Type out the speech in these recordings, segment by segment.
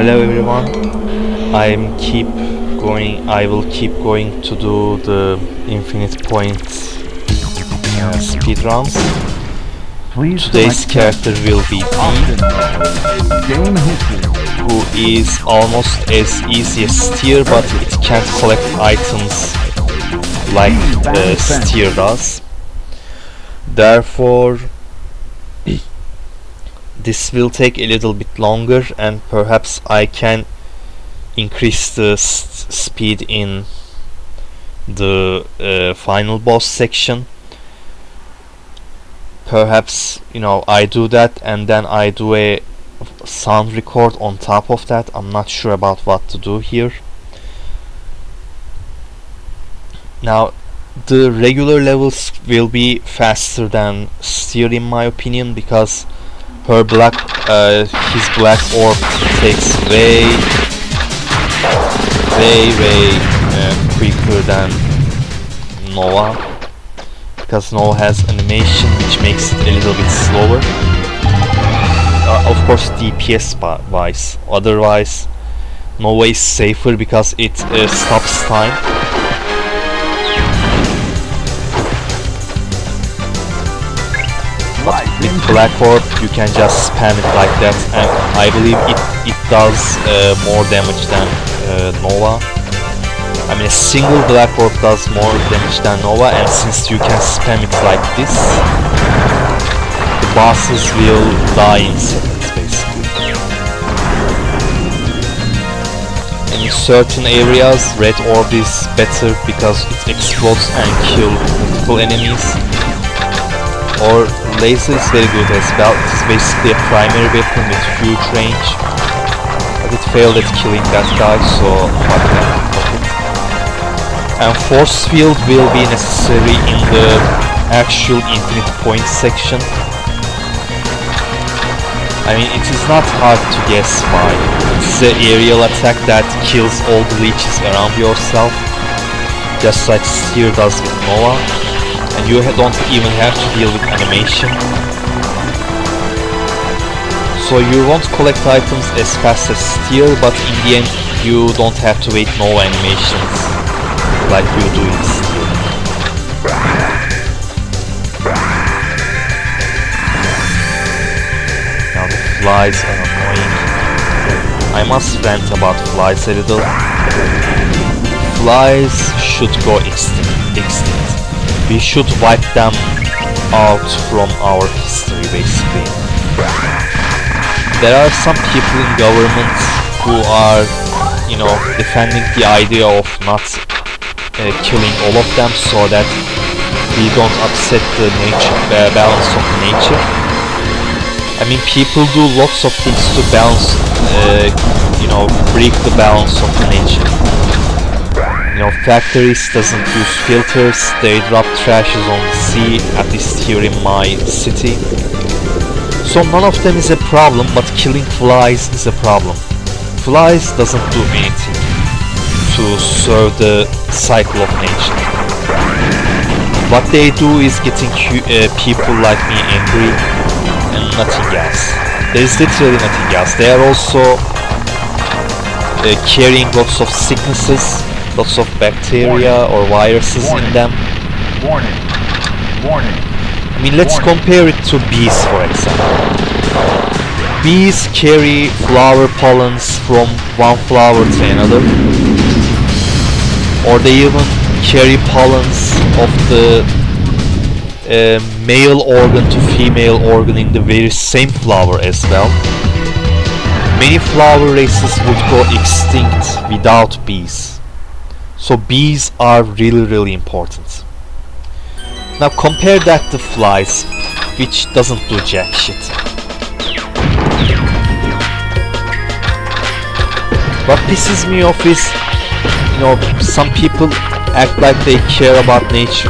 Hello everyone. I will keep going to do the infinite point speedruns. Today's character will be Dee, who is almost as easy as Steyr, but it can't collect items like Steyr does. Therefore, this will take a little bit longer, and perhaps I can increase the speed in the final boss section. Perhaps, I do that and then I do a sound record on top of that. I'm not sure about what to do here. Now, the regular levels will be faster than Steyr in my opinion, because his black orb takes way quicker than Nova, because Nova has animation which makes it a little bit slower. Of course, DPS wise. Otherwise, Nova is safer because it stops time. But with Black Orb you can just spam it like that, and I believe it does more damage than Nova. I mean, a single Black Orb does more damage than Nova, and since you can spam it like this, the bosses will die in seconds basically. And in certain areas Red Orb is better because it explodes and kills multiple enemies. Or laser is very good as well. It is basically a primary weapon with huge range, but it failed at killing that guy, so fuck that. And force field will be necessary in the actual infinite point section. I mean, it is not hard to guess why. It's an aerial attack that kills all the leeches around yourself, just like Steyr does with Nova. And you don't even have to deal with animation. So you won't collect items as fast as Steyr, but in the end you don't have to wait no animations like you do in Steyr. Now the flies are annoying. I must rant about flies a little. Flies should go extinct. We should wipe them out from our history basically. There are some people in government who are, defending the idea of not killing all of them so that we don't upset the balance of nature. I mean, people do lots of things to balance, break the balance of the nature. Factories doesn't use filters, they drop trashes on the sea, at least here in my city. So none of them is a problem, but killing flies is a problem. Flies doesn't do anything to serve the cycle of nature. What they do is getting people like me angry, and nothing else. There is literally nothing else. They are also carrying lots of sicknesses, lots of bacteria or viruses in them. Warning. I mean, let's compare it to bees, for example. Bees carry flower pollens from one flower to another, or they even carry pollens of the male organ to female organ in the very same flower as well. Many flower races would go extinct without bees. So bees are really important. Now compare that to flies, which doesn't do jack shit. What pisses me off is, some people act like they care about nature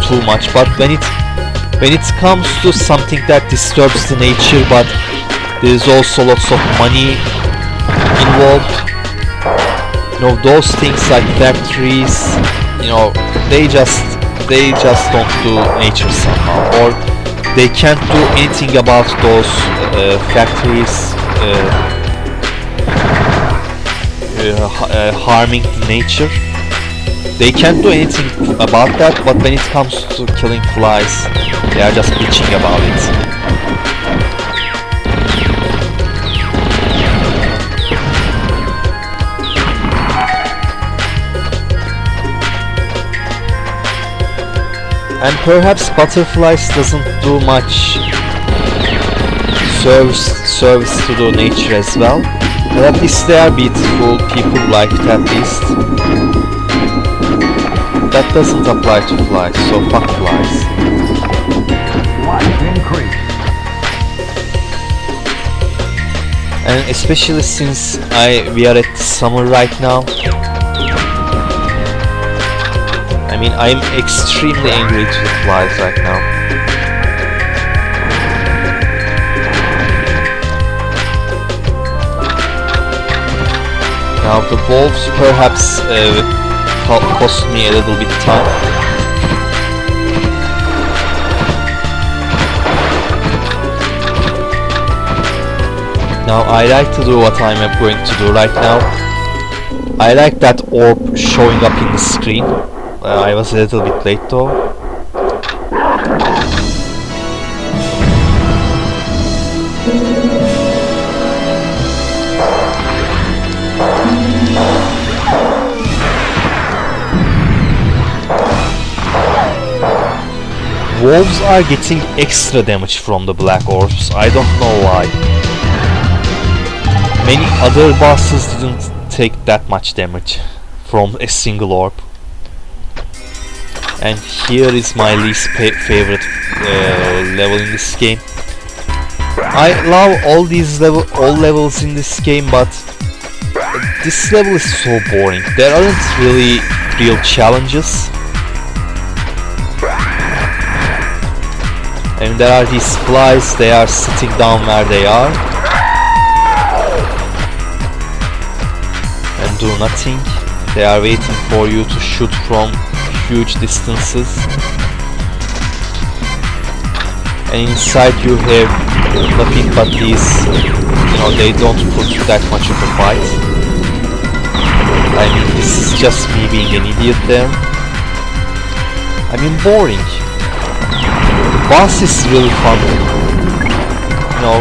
too much, but when it comes to something that disturbs the nature, but there is also lots of money involved. Those things like factories, they just don't do nature somehow, or they can't do anything about those factories harming nature. They can't do anything about that, but when it comes to killing flies, they are just bitching about it. And perhaps butterflies doesn't do much service to the nature as well. But at least they are beautiful, people like it at least. That doesn't apply to flies, so fuck flies. And especially since we are at summer right now. I mean, I'm extremely angry to the flies right now. Now the wolves perhaps cost me a little bit time. Now I like to do what I'm going to do right now. I like that orb showing up in the screen. I was a little bit late though. Wolves are getting extra damage from the black orbs. I don't know why. Many other bosses didn't take that much damage from a single orb. And here is my least favorite level in this game. I love all levels in this game, but this level is so boring. There aren't really real challenges. And there are these flies, they are sitting down where they are and do nothing. They are waiting for you to shoot from huge distances. And inside you have nothing but these, you know, they don't put that much of a fight. I mean, this is just me being an idiot there. I mean, boring. The boss is really fun. You know,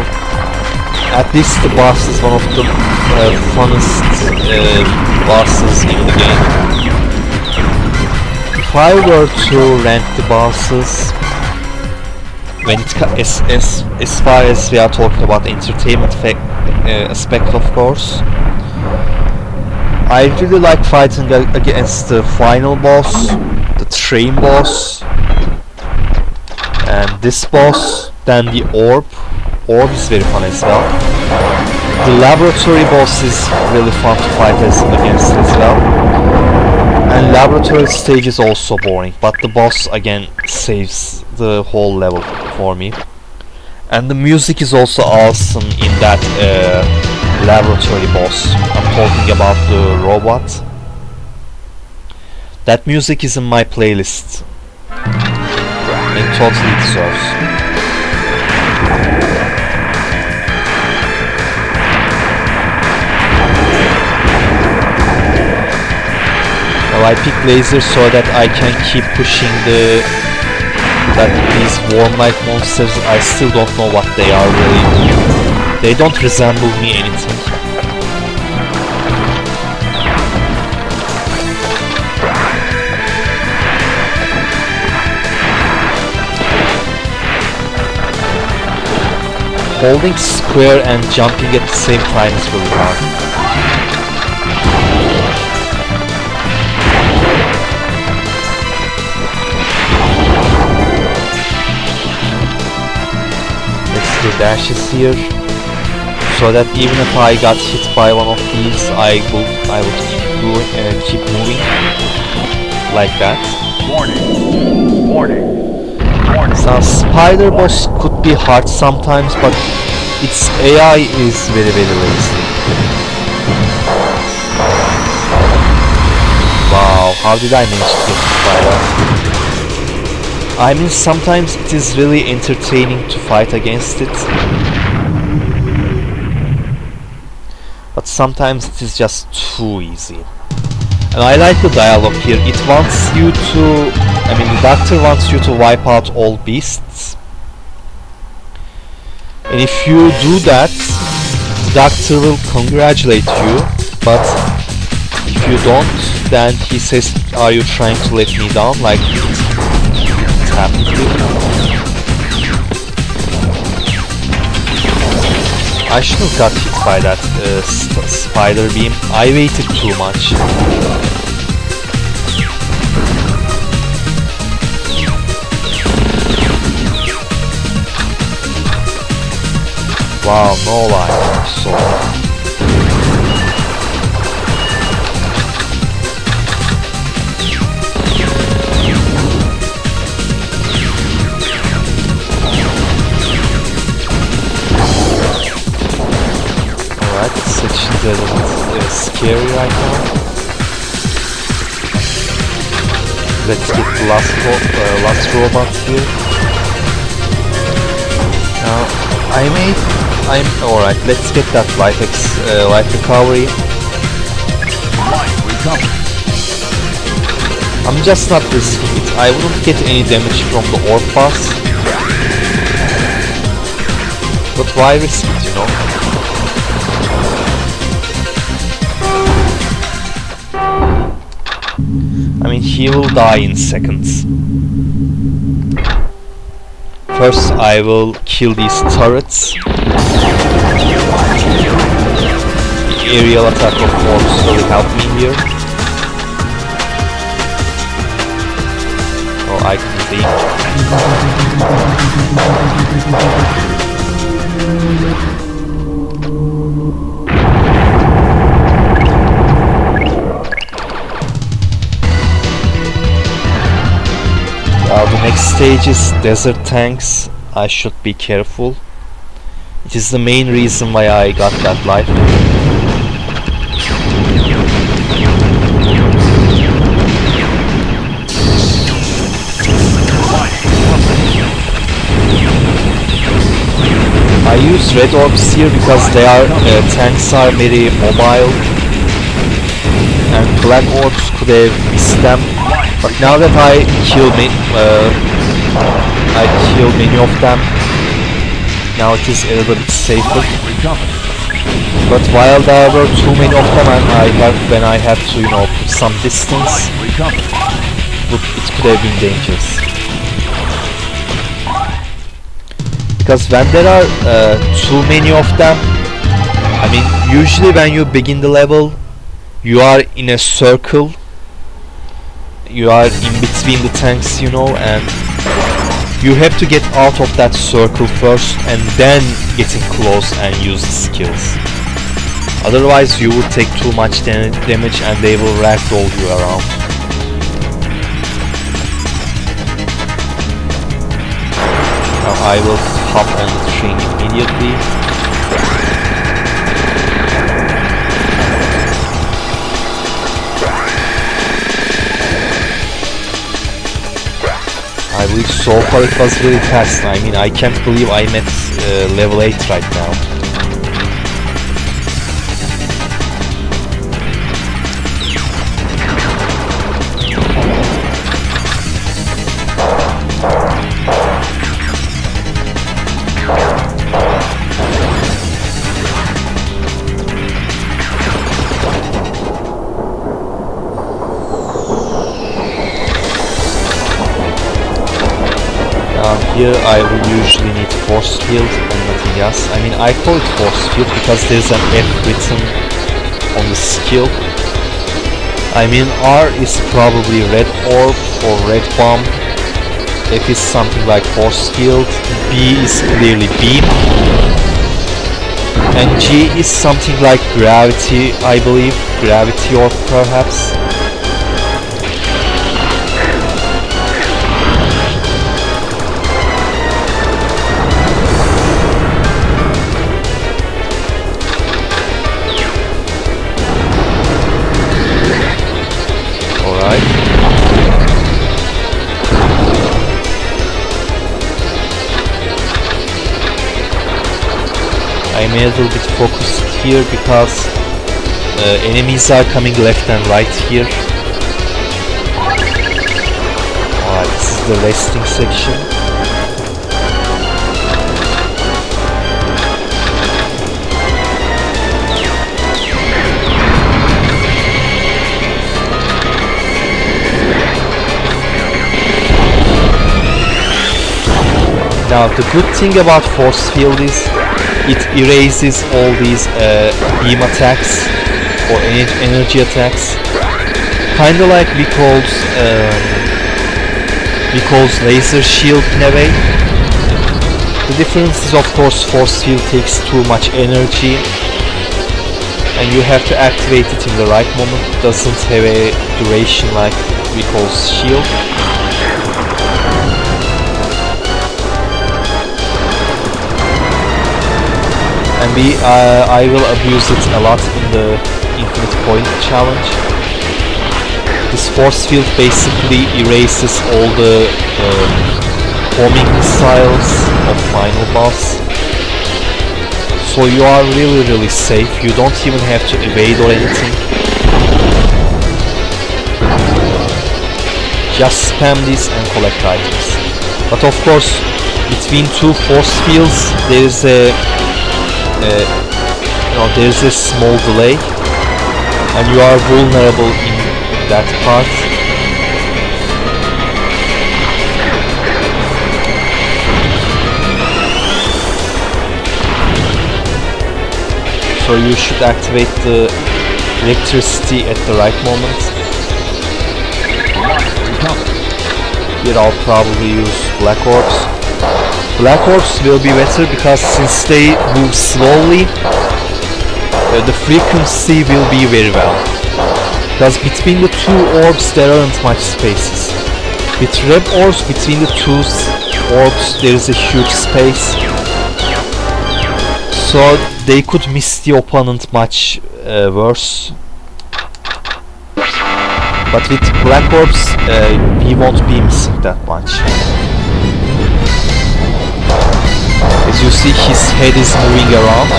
at least the boss is one of the funnest bosses in the game. If I were to rank the bosses, when as far as we are talking about the entertainment aspect, of course, I really like fighting against the final boss, the train boss, and this boss, then the orb. Orb is very fun as well. The laboratory boss is really fun to fight against as well. And laboratory stage is also boring, but the boss again saves the whole level for me. And the music is also awesome in that laboratory boss. I'm talking about the robot. That music is in my playlist. It totally deserves. Well, I pick lasers so that I can keep pushing these warm light monsters. I still don't know what they are really. They don't resemble me anything. Holding square and jumping at the same time is really hard. Let's do dashes here, so that even if I got hit by one of these, I would keep moving like that. Warning! Warning! So spider boss could be hard sometimes, but its AI is very lazy. Wow, how did I manage to get hit by that? I mean, sometimes it is really entertaining to fight against it. But but sometimes it is just too easy. And I like the dialogue here. It wants you to, the doctor wants you to wipe out all beasts. And if you do that, the doctor will congratulate you, but if you don't, then he says, are you trying to let me down? Like it happened here. I shouldn't have got hit by that spider beam. I waited too much. Wow, no lie. So section's a little bit scary right now. Let's get the last robot here. Now, I'm alright. Let's get that life recovery. I'm just not risking it. I wouldn't get any damage from the orb boss, but why risk it, you know? He will die in seconds. First, I will kill these turrets. The aerial attack of orbs will help me here. Oh, I can the next stage is desert tanks. I should be careful. It is the main reason why I got that life. I use red orbs here because they are tanks are very mobile, and black orbs could have missed them. But now that I kill many of them, now it is a little bit safer. But while there were too many of them, and when I had to, put some distance, it could have been dangerous. Because when there are too many of them, usually when you begin the level, you are in a circle. You are in between the tanks, and you have to get out of that circle first and then getting close and use the skills. Otherwise you will take too much damage and they will ragdoll you around. Now I will hop on the train immediately. I believe so far it was really fast. I can't believe I'm at level 8 right now. Here I will usually need force field and nothing else. I call it force field because there's an F written on the skill. R is probably red orb or red bomb. F is something like force field. B is clearly beam. And G is something like gravity, I believe. Gravity orb perhaps. I'm a little bit focused here because enemies are coming left and right here. Alright, this is the resting section. Now the good thing about force field is it erases all these beam attacks or energy attacks, kinda like Vico's laser shield in a way. The difference is, of course, force field takes too much energy and you have to activate it in the right moment. It doesn't have a duration like Vico's shield. And I will abuse it a lot in the infinite point challenge. This force field basically erases all the homing missiles of final boss. So you are really safe. You don't even have to evade or anything. Just spam this and collect items. But of course, between two force fields there is a there's a small delay and you are vulnerable in that part. So you should activate the electricity at the right moment. Here I'll probably use black orbs. Black orbs will be better because since they move slowly, the frequency will be very well. Because between the two orbs there aren't much spaces. With red orbs, between the two orbs there is a huge space. So they could miss the opponent much worse. But with black orbs, we won't be missing that much. As you see, his head is moving around.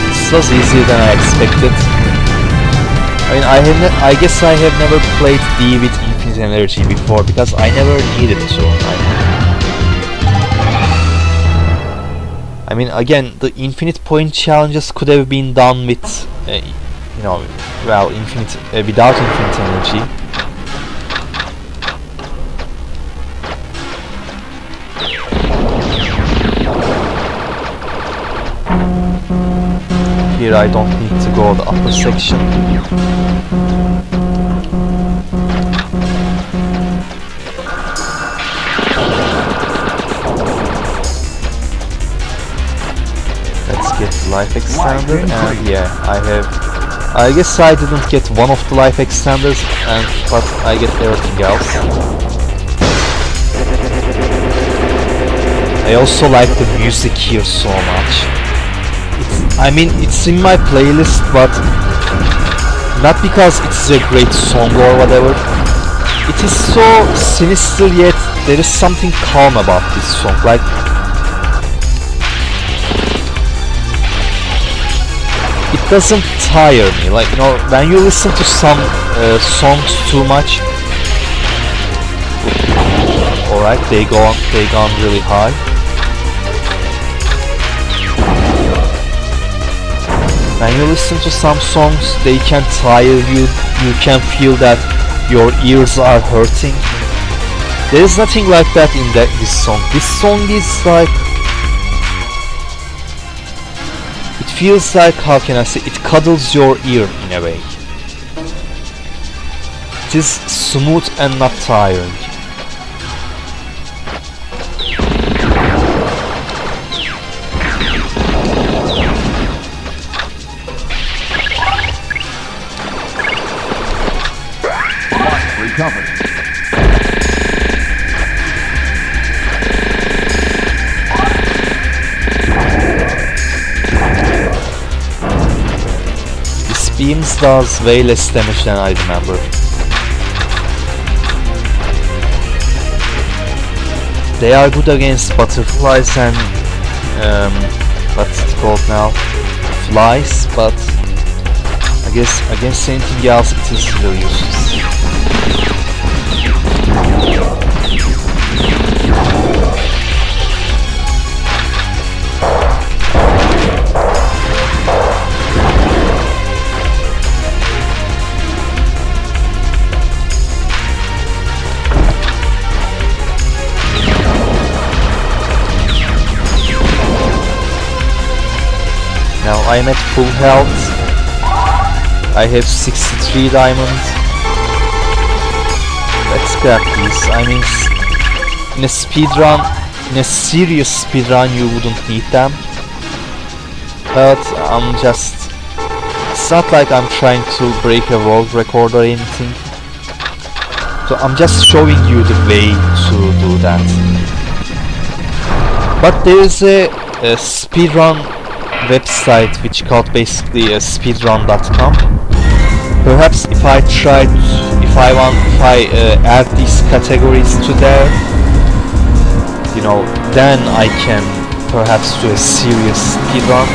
This was easier than I expected. I mean, I guess I have never played D with infinite energy before because I never needed to. I mean, again, the infinite point challenges could have been done with, without infinite energy. Here I don't need to go the upper section. Get life extender, and yeah, I guess I didn't get one of the life extenders, but I get everything else. I also like the music here so much. It's in my playlist, but not because it's a great song or whatever. It is so sinister, yet there is something calm about this song. Like, it doesn't tire me. Like, when you listen to some songs too much, alright, they gone really high. When you listen to some songs, they can tire you. You can feel that your ears are hurting. There is nothing like that in this song. This song is like, it feels like, how can I say, it cuddles your ear in a way. It is smooth and not tiring. Beams does way less damage than I remember. They are good against butterflies and what's it called now? Flies, but I guess against anything else it is really useless. Now I'm at full health. I have 63 diamonds. Let's grab these. I mean, in a speedrun, in a serious speedrun, you wouldn't need them. But it's not like I'm trying to break a world record or anything. So I'm just showing you the way to do that. But there is a speedrun website which called basically speedrun.com. Perhaps if I add these categories to there, you know, then I can perhaps do a serious speedrun.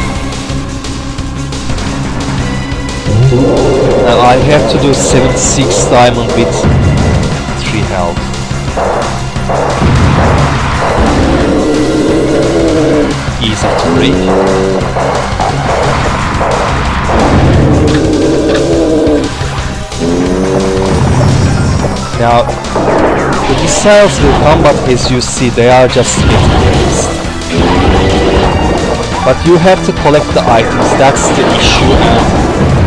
Now I have to do 76 diamond with 3 health. Easy to break. Now the missiles will come, but as you see they are just getting raised. But you have to collect the items, that's the issue, and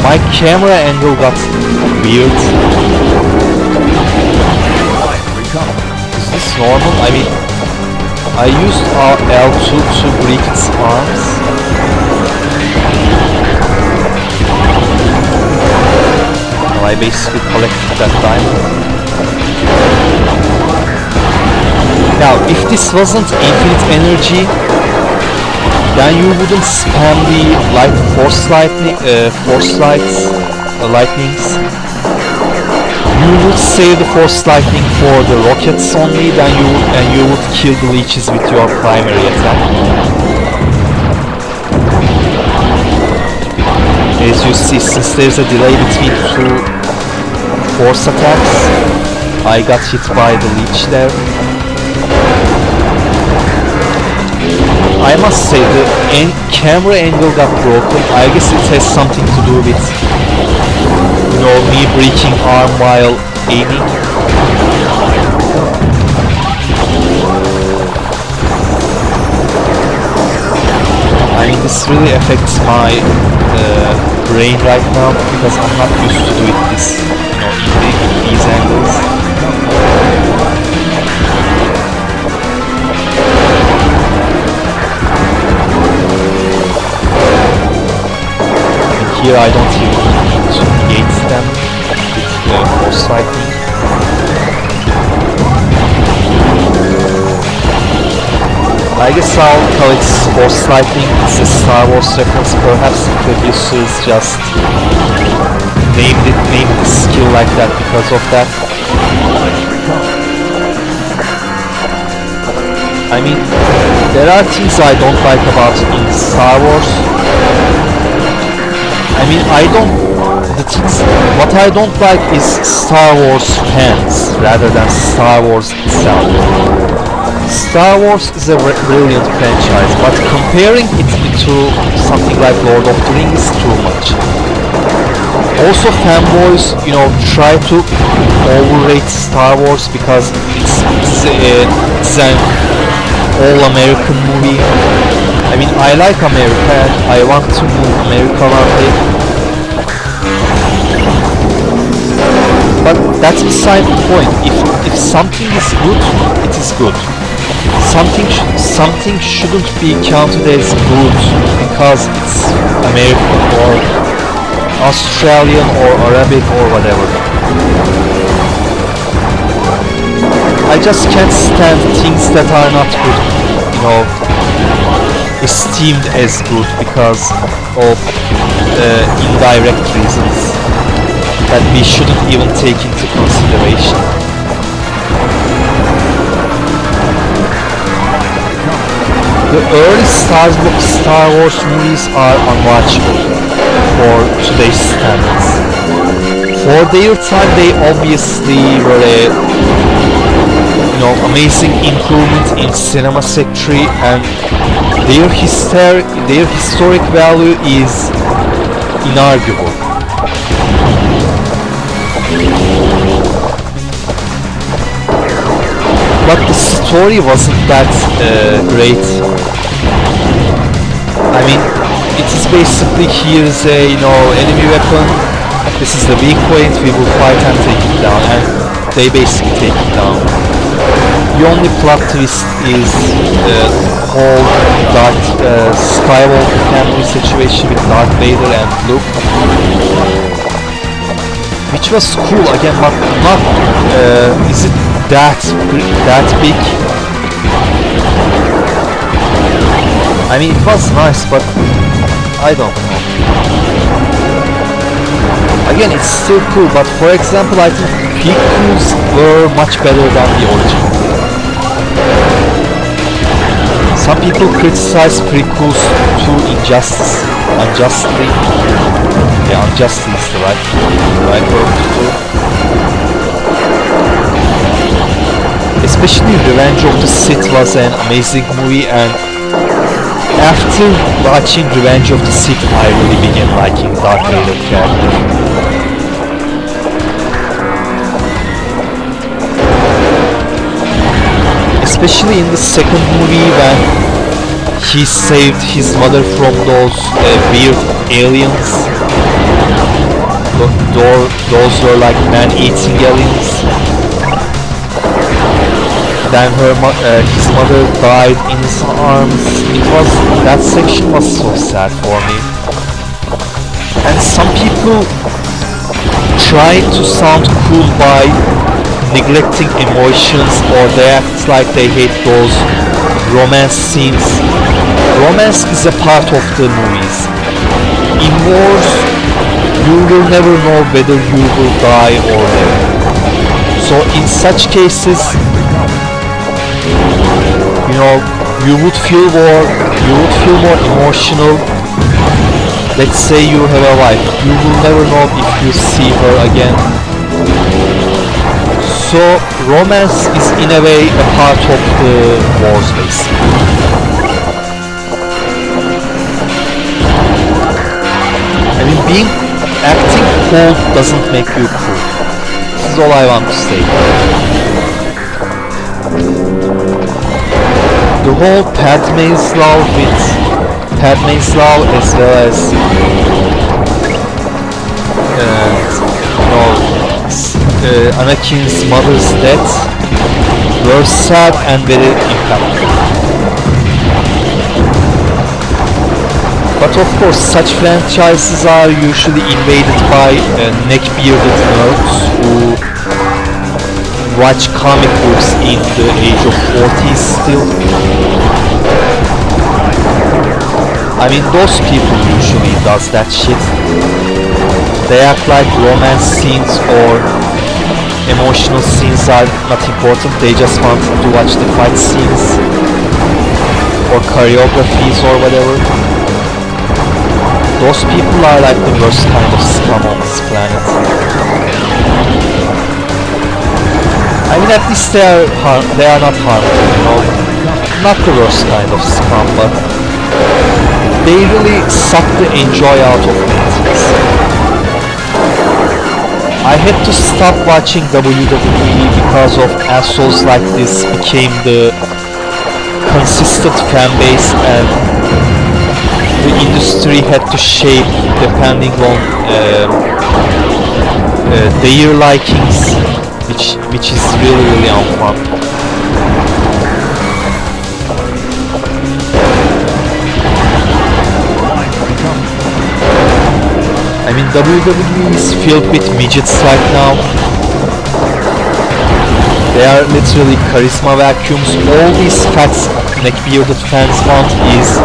my camera angle got weird. Is this normal? I mean, I used L2 to break its arms. Now I basically collected that diamond. Now if this wasn't infinite energy, then you wouldn't spam the lightnings. You would save the force lightning for the rockets only, then you would kill the leeches with your primary attack. As you see, since there's a delay between two force attacks, I got hit by the leech there. I must say the camera angle got broken. I guess it has something to do with, you know, me breaking arm while aiming. I mean, this really affects my brain right now because I'm not used to doing this, you know, in these angles. Here I don't even need to engage them with force lightning. I guess I'll call it force lightning. It's a Star Wars reference. Perhaps the producers just named the skill like that because of that. I mean, there are things I don't like about in Star Wars. I mean, what I don't like is Star Wars fans rather than Star Wars itself. Star Wars is a brilliant franchise, but comparing it to something like Lord of the Rings is too much. Also, fanboys, you know, try to overrate Star Wars because it's an all-American movie. I mean, I like America and I want to move America one day. But that's beside the point. If something is good, it is good. Something shouldn't be counted as good because it's American or Australian or Arabic or whatever. I just can't stand things that are not good, you know, esteemed as good because of indirect reasons that we shouldn't even take into consideration. The early Star Wars movies are unwatchable for today's standards. For their time, they obviously were a amazing improvement in cinema sector, and their historic value is inarguable. But the story wasn't that great. I mean, it is basically, here's a enemy weapon, this is the weak point, we will fight and take it down, and they basically take it down. The only plot twist is the whole Skywalker family situation with Darth Vader and Luke, which was cool again, but not is it that big? I mean, it was nice, but I don't know. Again, it's still cool, but for example, I think prequels were much better than the original. Some people criticize prequels too unjustly. Yeah, unjustly is the right word to do. Especially Revenge of the Sith was an amazing movie, and after watching Revenge of the Sith, I really began liking Darth Vader character. Especially in the second movie when he saved his mother from those weird aliens. Those were like man-eating aliens. Then his mother died in his arms. That section was so sad for me. And some people try to sound cool by neglecting emotions, or they act like they hate those romance scenes. Romance is a part of the movies. In wars, you will never know whether you will die or live. So in such cases, you would feel more emotional. Let's say you have a wife, you will never know if you see her again. So romance is in a way a part of the wars, basically. I mean, acting cold doesn't make you cool. This is all I want to say. The whole Padme's love as well as Anakin's mother's death were sad and very impactful. But of course, such franchises are usually invaded by neck-bearded nerds who watch comic books in the age of 40s still. I mean, those people usually does that shit. They act like romance scenes or emotional scenes are not important. They just want to watch the fight scenes or choreographies or whatever. Those people are like the worst kind of scum on this planet. I mean, at least they are not harmful, not the worst kind of scum, but they really suck the enjoy out of things. I had to stop watching WWE because of assholes like this became the consistent fan base, and the industry had to shape depending on their likings, which is really unfun. I mean, WWE is filled with midgets right now. They are literally charisma vacuums. All these fat neck-bearded fans want is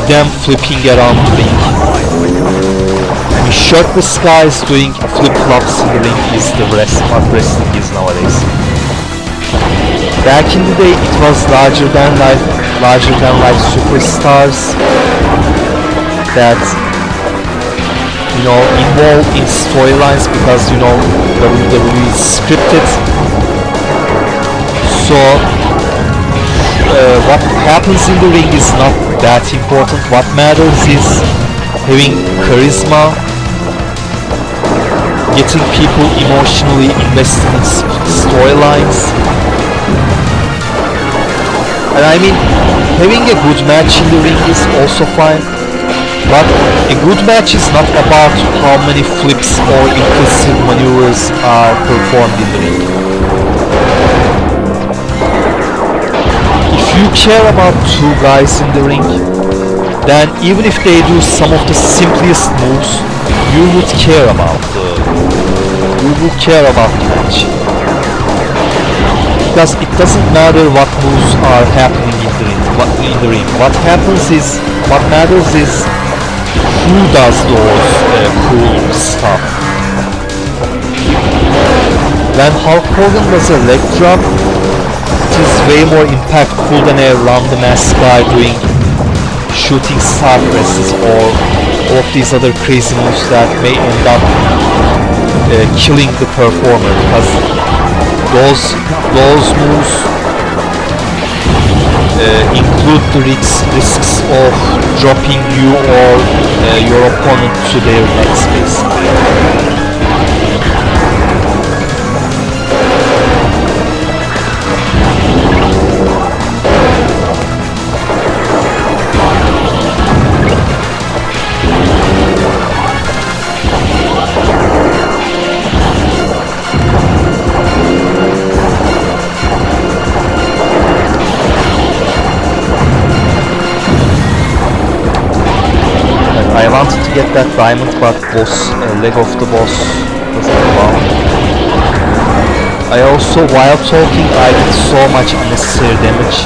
them flipping around the ring. I mean, shirtless guys doing flip-flops in the ring is what wrestling is nowadays. Back in the day, it was larger than life superstars that, you know, involved in storylines, because, you know, WWE is scripted. So what happens in the ring is not that important. What matters is having charisma, getting people emotionally invested in storylines. And I mean, having a good match in the ring is also fine, but a good match is not about how many flips or impressive maneuvers are performed in the ring. If you care about two guys in the ring, then even if they do some of the simplest moves, you would care about the match. Because it doesn't matter what moves are happening in the ring. What matters is who does those cool stuff. When Hulk Hogan does a leg drop, it is way more impactful than a random ass guy doing shooting star presses or all of these other crazy moves that may end up killing the performer, because those moves include the risks of dropping you or your opponent to their necks, basically. I wanted to get that diamond, but leg of the boss doesn't allow. I also, while talking, I did so much unnecessary damage.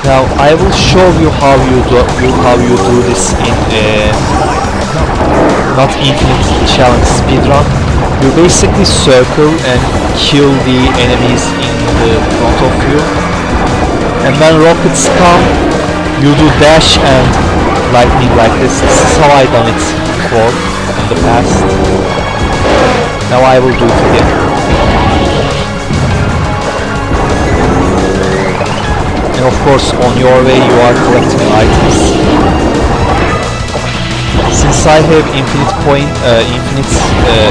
Now I will show you how you do this in not infinite challenge speedrun. You basically circle and kill the enemies in the front of you, and when rockets come, you do dash and lightning like this. This is how I done it before in the past. Now I will do it again. And of course, on your way you are collecting items. Since I have infinite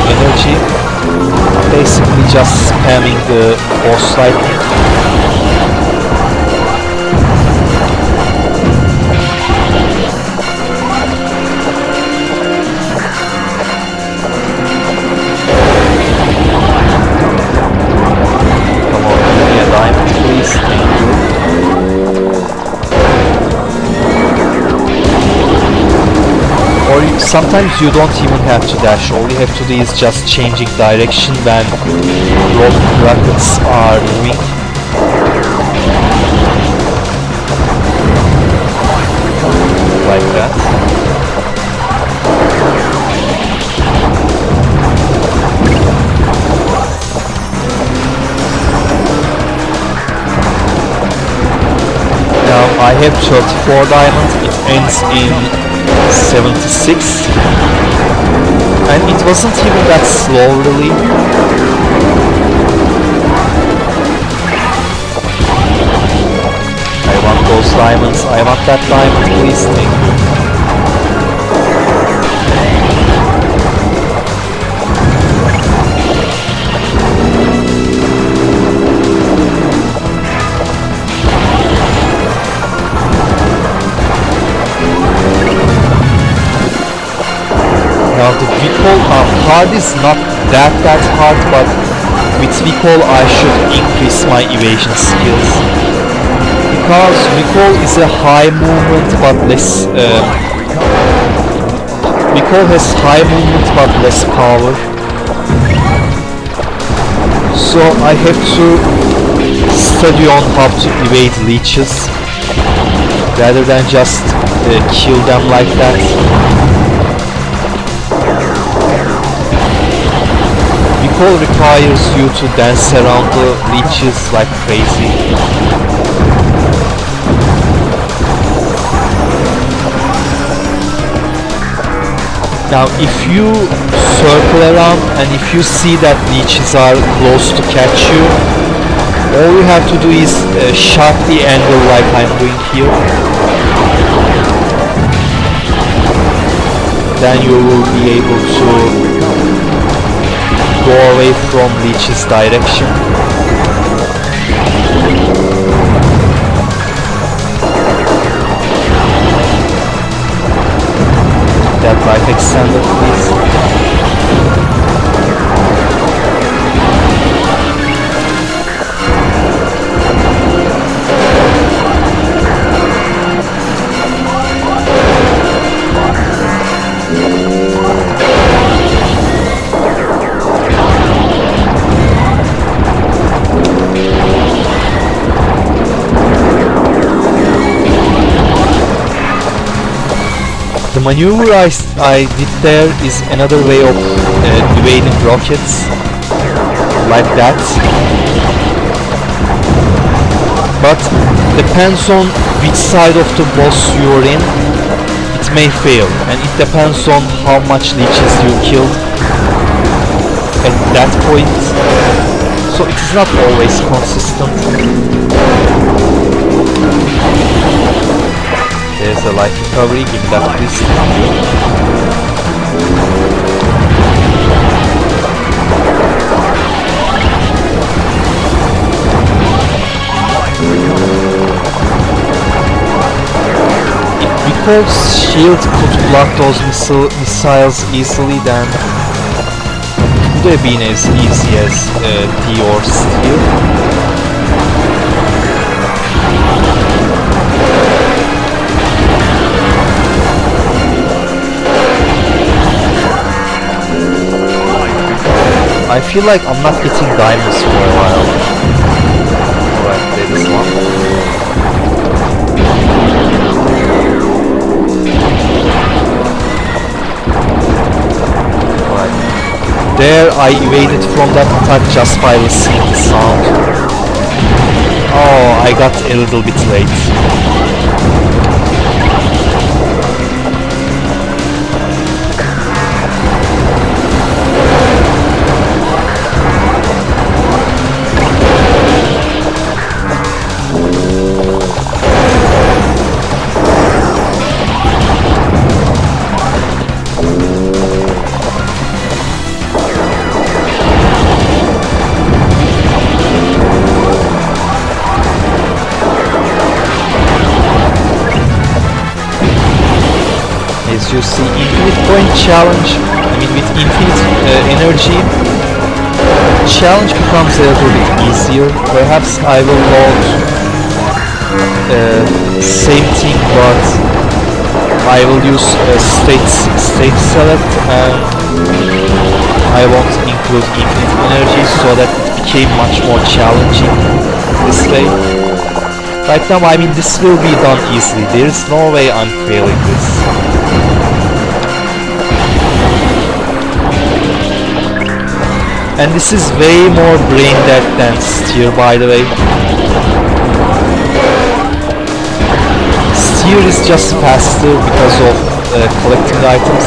energy, I'm basically just spamming the boss lightning. Come on, give me a diamond, please. Thank you. Or sometimes you don't even have to dash, all you have to do is just changing direction when rockets are moving. Like that. Now I have 34 diamonds, it ends in 76, and it wasn't even that slow really. I want those diamonds, I want that diamond, please, thank you. Now the recall hard is not that hard, but with recall I should increase my evasion skills, because recall is a high movement but less Mikol has high movement but less power. So I have to study on how to evade leeches rather than just kill them like that. Mikol requires you to dance around the leeches like crazy. Now if you circle around and if you see that leeches are close to catch you, all you have to do is sharply angle like I'm doing here. Then you will be able to go away from leech's direction. That life extender, please. The maneuver I did there is another way of evading rockets, like that. But depends on which side of the boss you're in, it may fail, and it depends on how much leeches you killed at that point. So it is not always consistent. There's a life recovery, give me that please. If Mikol's shield could block those missiles easily, then it would have been as easy as D or Steyr. I feel like I'm not getting diamonds for a while. Alright, play this one. Alright. There I evaded from that attack just by listening to the sound. Oh, I got a little bit late. As you see, infinite point challenge, with infinite energy, challenge becomes a little bit easier. Perhaps I will load same thing, but I will use state select, and I won't include infinite energy so that it became much more challenging this way. Right now, this will be done easily. There is no way I'm failing this. And this is way more brain dead than Steyr, by the way. Steyr is just faster because of collecting items,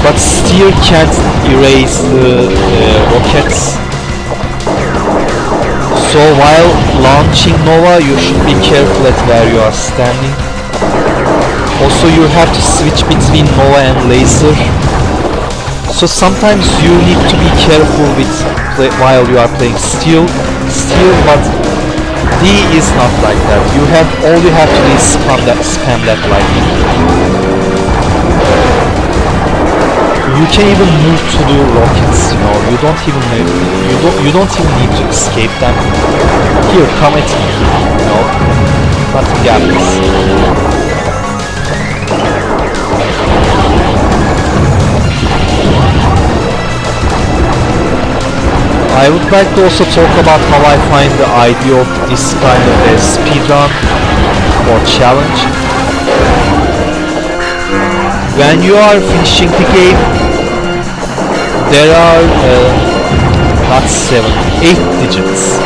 but Steyr can't erase the rockets. So while launching Nova, you should be careful at where you are standing. Also, you have to switch between Nova and Laser. So sometimes you need to be careful with while you are playing Steyr, but D is not like that. All you have to do is spam that lightning. You can even move to the rockets. You don't even need to escape them. Here, come at me. Nothing happens. I would like to also talk about how I find the idea of this kind of a speedrun or challenge. When you are finishing the game, there are not 7, 8 digits.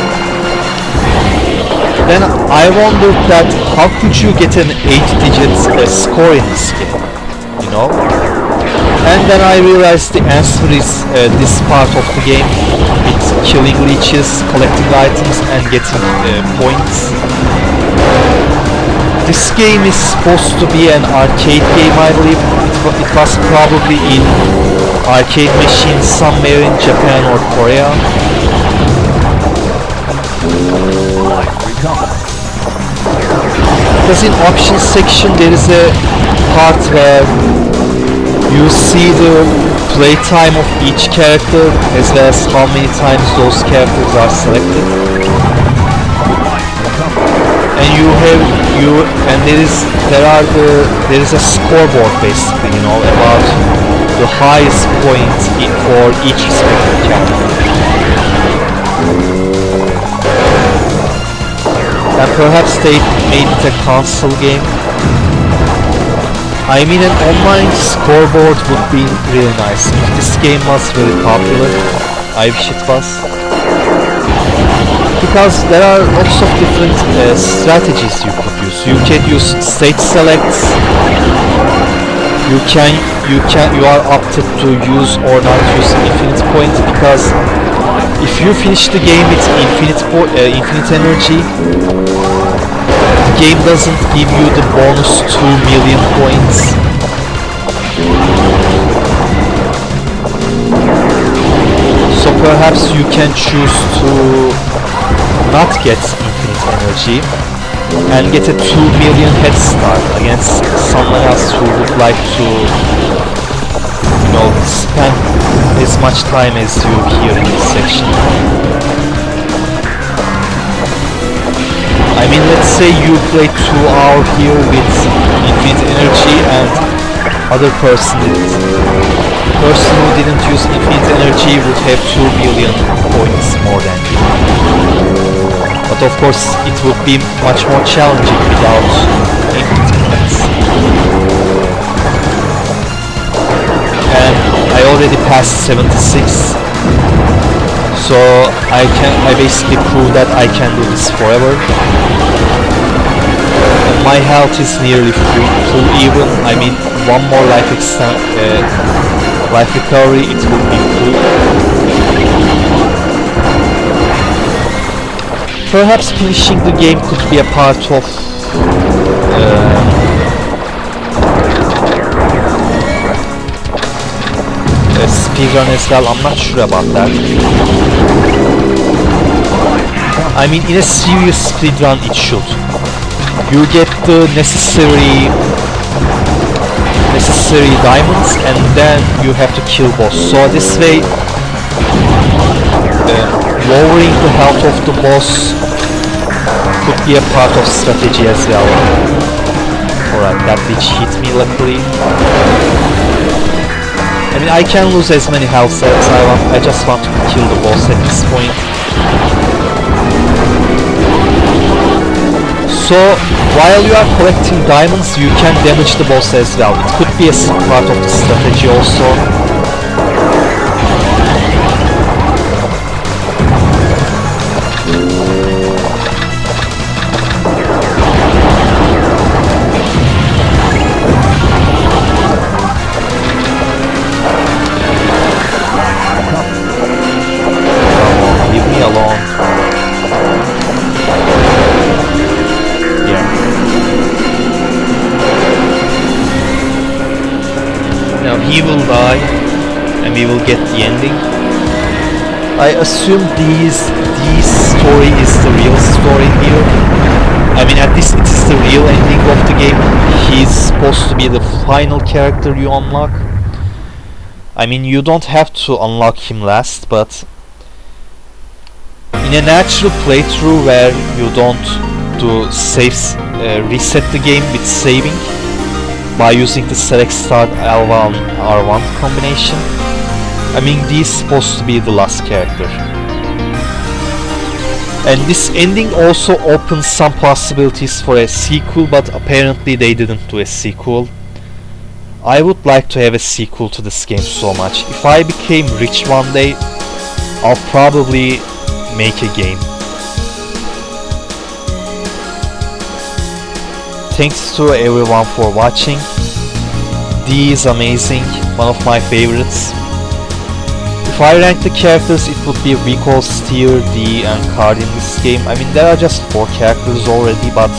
Then I wondered that how could you get an 8-digit score in this game, you know? And then I realized the answer is this part of the game, with killing leeches, collecting items and getting points. This game is supposed to be an arcade game, I believe. It was probably in arcade machines somewhere in Japan or Korea. Because in options section there is a part where you see the playtime of each character as well as how many times those characters are selected. And there is a scoreboard basically, you know, about the highest point for each respective character. And perhaps they made it a console game. I mean, an online scoreboard would be really nice. If this game was very popular, I wish it was. Because there are lots of different strategies you could use. You can use stage selects. You are opted to use or not use infinite points, because if you finish the game with infinite energy, the game doesn't give you the bonus 2 million points. So perhaps you can choose to not get infinite energy and get a 2 million head start against someone else who would like to, you know, spend as much time as you here in this section. I mean, let's say you play 2 hours here with infinite energy and other person who didn't use infinite energy would have 2 million points more than you. But of course it would be much more challenging without infinite points. And I already passed 76, so I basically prove that I can do this forever. And my health is nearly full even. I mean, one more life recovery, it will be full. Perhaps finishing the game could be a part of speedrun as well. I'm not sure about that. I mean, in a serious speedrun it should. You get the necessary diamonds and then you have to kill boss. So this way, lowering the health of the boss could be a part of strategy as well. Alright, that bitch hit me luckily. I mean, I can lose as many health as I want. I just want to kill the boss at this point. So, while you are collecting diamonds, you can damage the boss as well. It could be a part of the strategy also. He will die and we will get the ending. I assume this story is the real story here. I mean, at least it is the real ending of the game. He's supposed to be the final character you unlock. I mean, you don't have to unlock him last, but in a natural playthrough where you don't do saves, reset the game with saving by using the select start L1 R1 combination. I mean, this is supposed to be the last character. And this ending also opens some possibilities for a sequel, but apparently they didn't do a sequel. I would like to have a sequel to this game so much. If I became rich one day, I'll probably make a game. Thanks to everyone for watching. Dee is amazing, one of my favorites. If I rank the characters, it would be Rico, Steyr, Dee and Card in this game. I mean, there are just 4 characters already, but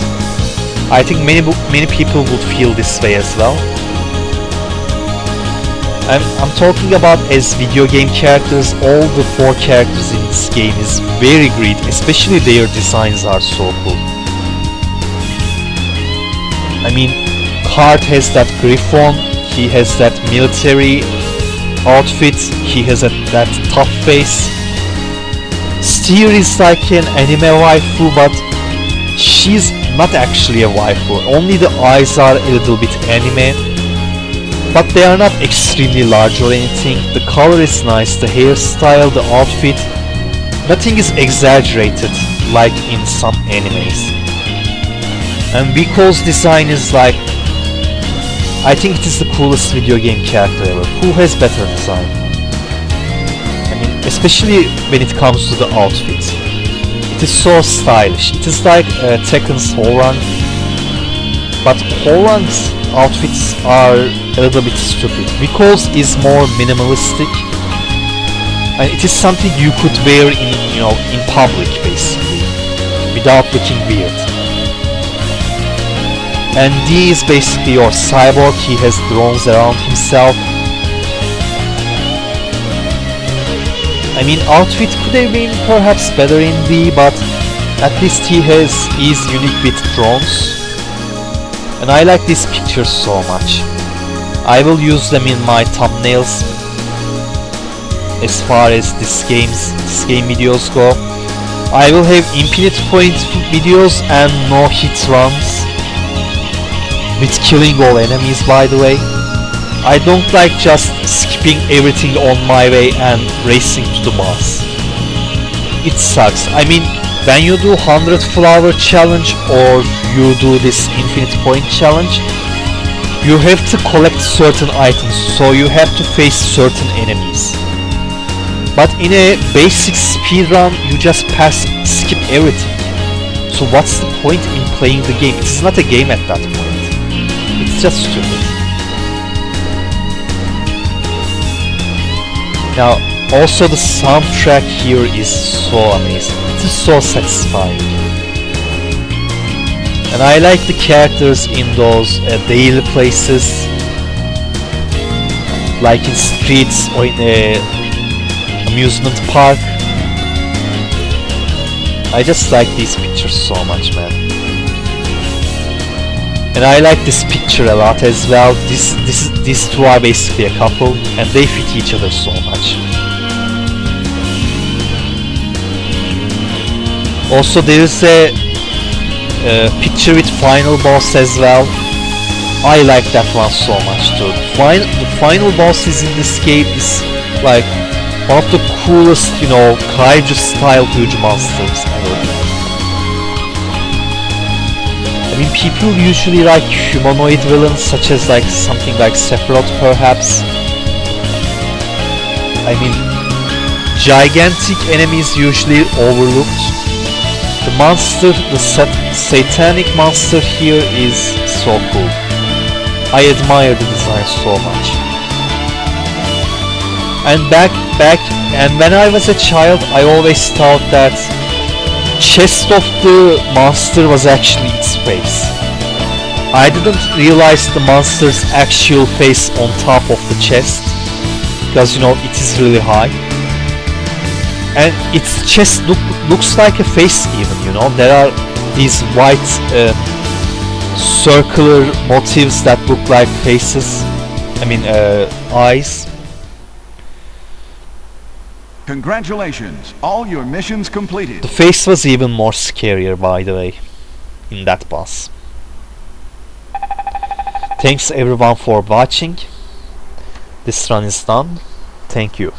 I think many people would feel this way as well. I'm talking about as video game characters. All the 4 characters in this game is very great, especially their designs are so cool. I mean, Card has that Griffon, he has that military outfit, he has that tough face. Steyr is like an anime waifu, but she's not actually a waifu, only the eyes are a little bit anime. But they are not extremely large or anything. The color is nice, the hairstyle, the outfit, nothing is exaggerated like in some animes. And Rico's design is like, I think it is the coolest video game character ever. Who has better design? I mean, especially when it comes to the outfit. It is so stylish. It is like Tekken's Holland, but Holland's outfits are a little bit stupid. Rico's is more minimalistic, and it is something you could wear in public basically, without looking weird. And Dee is basically your cyborg, he has drones around himself. I mean, outfit could have been perhaps better in Dee, but at least he is unique with drones. And I like these pictures so much. I will use them in my thumbnails as far as this game videos go. I will have infinite point videos and no hit runs, with killing all enemies, by the way. I don't like just skipping everything on my way and racing to the boss. It sucks. I mean, when you do 100 flower challenge or you do this infinite point challenge, you have to collect certain items, so you have to face certain enemies. But in a basic speedrun, you just skip everything. So what's the point in playing the game? It's not a game at that point. It's just stupid. Now, also the soundtrack here is so amazing. It is so satisfying. And I like the characters in those daily places, like in streets or in a amusement park. I just like these pictures so much, man. And I like this picture a lot as well. These two are basically a couple, and they fit each other so much. Also, there is a picture with final boss as well. I like that one so much too. The final boss is in this game is like one of the coolest, kaiju style huge monsters ever. I mean, people usually like humanoid villains, such as something like Sephiroth perhaps. I mean, gigantic enemies usually overlooked. The monster, the satanic monster here is so cool. I admire the design so much. And and when I was a child, I always thought that chest of the monster was actually its face. I didn't realize the monster's actual face on top of the chest, because it is really high. And its chest looks like a face even, there are these white circular motifs that look like faces, eyes. Congratulations, all your missions completed. The face was even more scarier, by the way, in that boss. Thanks everyone for watching. This run is done. Thank you.